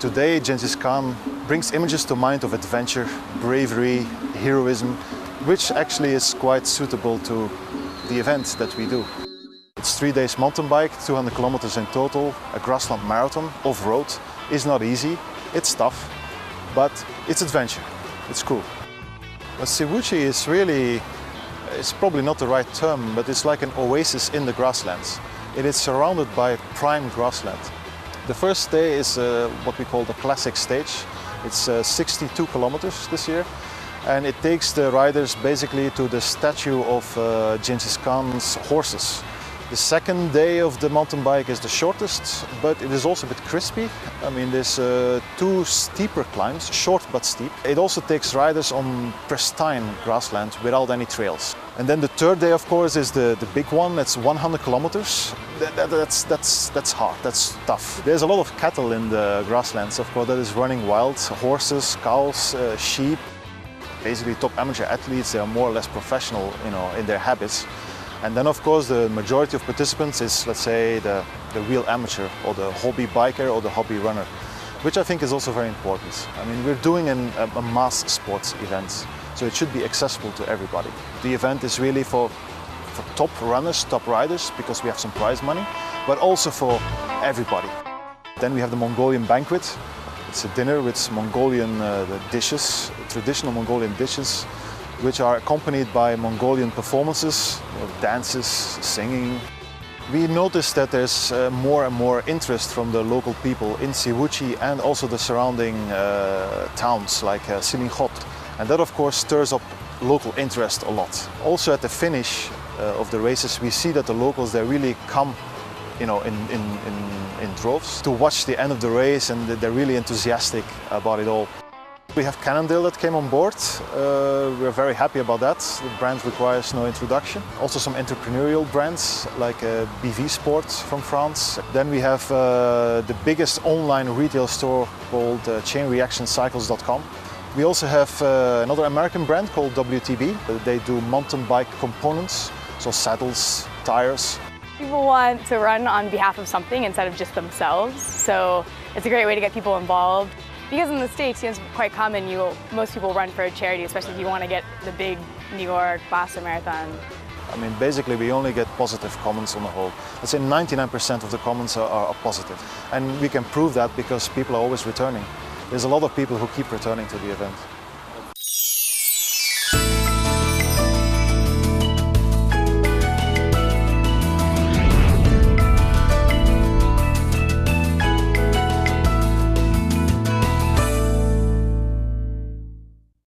Today, Genghis Khan brings images to mind of adventure, bravery, heroism, which actually is quite suitable to the event that we do. It's 3 days mountain bike, 200 kilometers in total, a grassland marathon, off-road. It's not easy, it's tough, but it's adventure, it's cool. But Sivuci is really, it's probably not the right term, but it's like an oasis in the grasslands. It is surrounded by prime grassland. The first day is what we call the classic stage. It's 62 kilometers this year, and it takes the riders basically to the statue of Genghis Khan's horses. The second day of the mountain bike is the shortest, but it is also a bit crispy. I mean, there's 2 steeper climbs, short but steep. It also takes riders on pristine grassland without any trails. And then the third day, of course, is the big one. It's 100 kilometers. That's hard, that's tough. There's a lot of cattle in the grasslands, of course, that is running wild. Horses, cows, sheep. Basically top amateur athletes, they are more or less professional, in their habits. And then, of course, the majority of participants is, let's say, the real amateur or the hobby biker or the hobby runner, which I think is also very important. I mean, we're doing a mass sports event, so it should be accessible to everybody. The event is really for top runners, top riders, because we have some prize money, but also for everybody. Then we have the Mongolian banquet. It's a dinner with Mongolian dishes, traditional Mongolian dishes, which are accompanied by Mongolian performances, dances, singing. We noticed that there's more and more interest from the local people in Sivuci and also the surrounding towns like Silinkhot. And that, of course, stirs up local interest a lot. Also at the finish of the races, we see that the locals, they really come in droves to watch the end of the race, and they're really enthusiastic about it all. We have Cannondale that came on board. We're very happy about that. The brand requires no introduction. Also some entrepreneurial brands like BV Sport from France. Then we have the biggest online retail store called chainreactioncycles.com. We also have another American brand called WTB. They do mountain bike components, so saddles, tires. People want to run on behalf of something instead of just themselves, so it's a great way to get people involved. Because in the States, it's quite common, most people run for a charity, especially if you want to get the big New York, Boston Marathon. I mean, basically we only get positive comments on the whole. Let's say 99% of the comments are positive. And we can prove that because people are always returning. There's a lot of people who keep returning to the event.